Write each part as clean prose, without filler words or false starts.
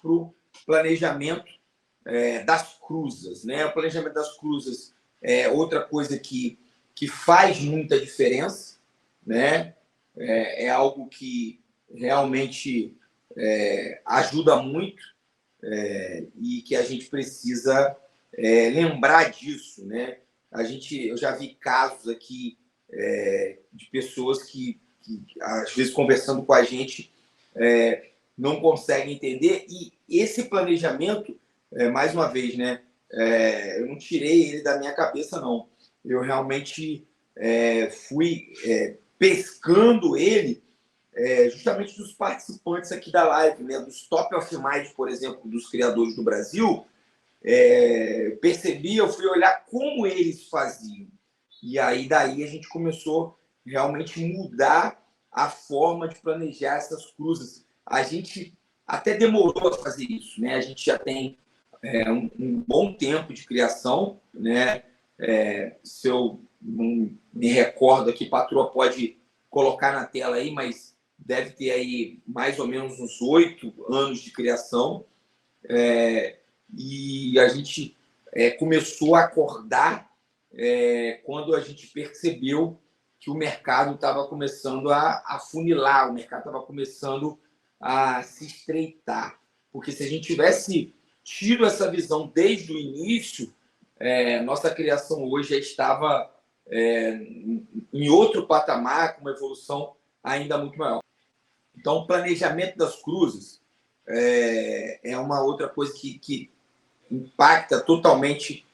para o planejamento das cruzas, né? O planejamento das cruzas é outra coisa que faz muita diferença, né? É algo que realmente ajuda muito e que a gente precisa lembrar disso, né? Eu já vi casos aqui de pessoas que, às vezes, conversando com a gente, não conseguem entender. E esse planejamento, mais uma vez, né? Eu não tirei ele da minha cabeça, não. Eu realmente fui pescando ele justamente dos participantes aqui da live, né? Dos Top of Mind, por exemplo, dos criadores do Brasil. Eu fui olhar como eles faziam. E aí, daí, a gente começou realmente mudar a forma de planejar essas cruzas. A gente até demorou a fazer isso, né? A gente já tem um bom tempo de criação, né? Se eu não me recordo aqui, patroa pode colocar na tela aí, mas deve ter aí mais ou menos uns 8 anos de criação. E a gente começou a acordar quando a gente percebeu que o mercado estava começando a afunilar, o mercado estava começando a se estreitar. Porque se a gente tivesse tido essa visão desde o início, nossa criação hoje já estava em outro patamar, com uma evolução ainda muito maior. Então, o planejamento das cruzes é uma outra coisa que impacta totalmente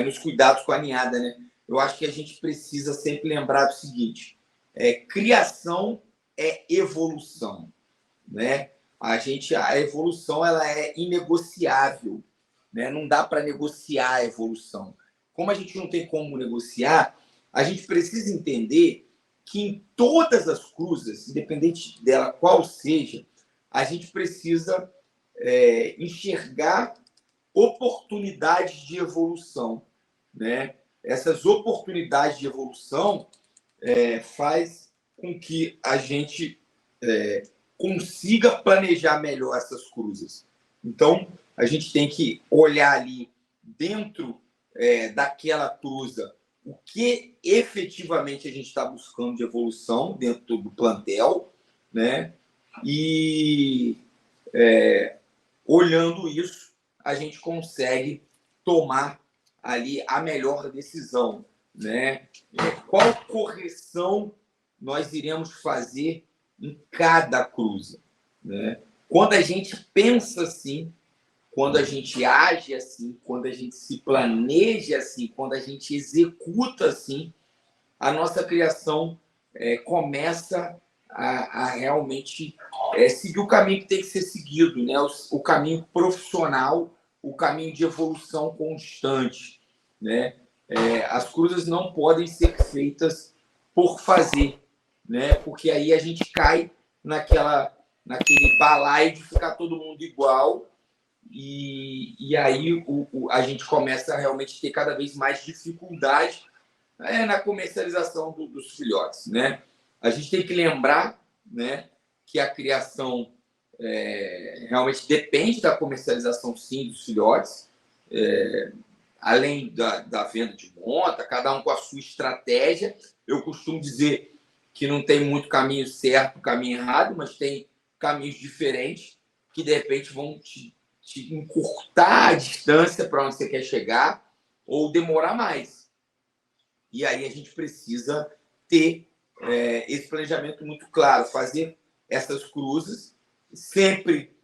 nos cuidados com a ninhada, né? Eu acho que a gente precisa sempre lembrar do seguinte: criação é evolução, né? A evolução ela é inegociável, né? Não dá para negociar a evolução. Como a gente não tem como negociar, a gente precisa entender que em todas as cruzes, independente dela qual seja, a gente precisa enxergar oportunidades de evolução, né? Essas oportunidades de evolução faz com que a gente consiga planejar melhor essas cruzes. Então, a gente tem que olhar ali dentro daquela cruza o que efetivamente a gente está buscando de evolução dentro do plantel, né? E olhando isso, a gente consegue tomar ali a melhor decisão, né? Qual correção nós iremos fazer em cada cruza, né? Quando a gente pensa assim, quando a gente age assim, quando a gente se planeja assim, quando a gente executa assim, a nossa criação começa a realmente seguir o caminho que tem que ser seguido, né? O caminho profissional, o caminho de evolução constante, né? As cruzes não podem ser feitas por fazer, né? Porque aí a gente cai naquele balaio de ficar todo mundo igual e aí a gente começa a realmente ter cada vez mais dificuldade na comercialização dos filhotes, né? A gente tem que lembrar, né, que a criação realmente depende da comercialização, sim, dos filhotes, além da venda de monta, cada um com a sua estratégia. Eu costumo dizer que não tem muito caminho certo, caminho errado, mas tem caminhos diferentes que, de repente, vão te encurtar a distância para onde você quer chegar ou demorar mais. E aí a gente precisa ter esse planejamento muito claro, fazer essas cruzes, sempre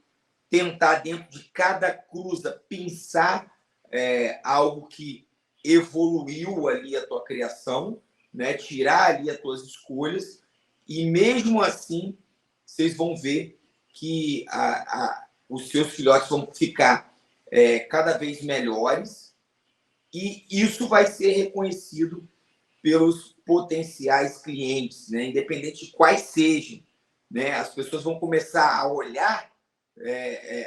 tentar dentro de cada cruza pensar algo que evoluiu ali a tua criação, né? Tirar ali as tuas escolhas e mesmo assim vocês vão ver que os seus filhotes vão ficar cada vez melhores e isso vai ser reconhecido pelos potenciais clientes, né? Independente de quais sejam, né? As pessoas vão começar a olhar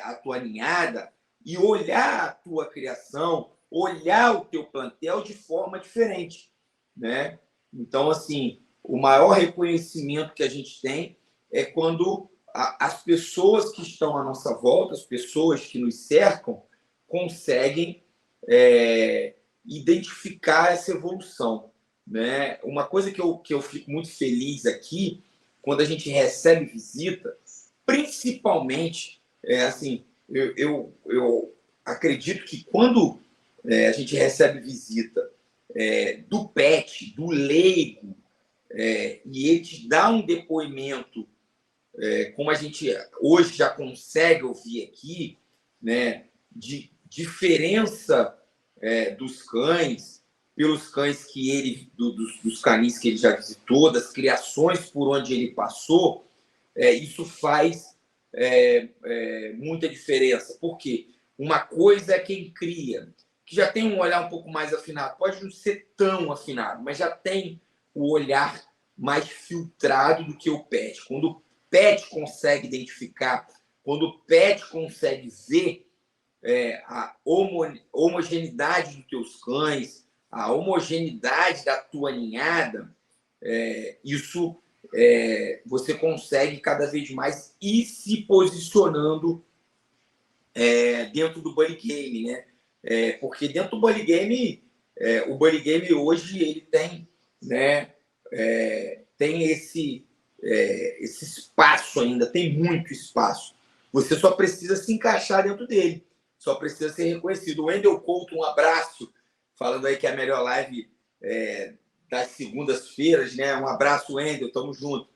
a tua ninhada e olhar a tua criação, olhar o teu plantel de forma diferente, né? Então, assim, o maior reconhecimento que a gente tem é quando as pessoas que estão à nossa volta, as pessoas que nos cercam, conseguem identificar essa evolução, né? Uma coisa que eu fico muito feliz aqui, quando a gente recebe visita, principalmente, assim, eu acredito que quando a gente recebe visita do pet, do leigo, e ele te dá um depoimento, como a gente hoje já consegue ouvir aqui, né, de diferença dos cães, pelos cães que ele, dos canis que ele já visitou, das criações por onde ele passou, isso faz muita diferença. Por quê? Uma coisa é quem cria, que já tem um olhar um pouco mais afinado, pode não ser tão afinado, mas já tem o olhar mais filtrado do que o pet. Quando o pet consegue identificar, quando o pet consegue ver a homogeneidade dos teus cães, a homogeneidade da tua ninhada, isso você consegue cada vez mais ir se posicionando dentro do buddy game, né? Porque dentro do buddy game, o buddy game hoje ele tem, né? Tem esse espaço ainda, tem muito espaço. Você só precisa se encaixar dentro dele, só precisa ser reconhecido. O Wendel Couto, um abraço, falando aí que é a melhor live das segundas-feiras, né? Um abraço, Wendel, tamo junto.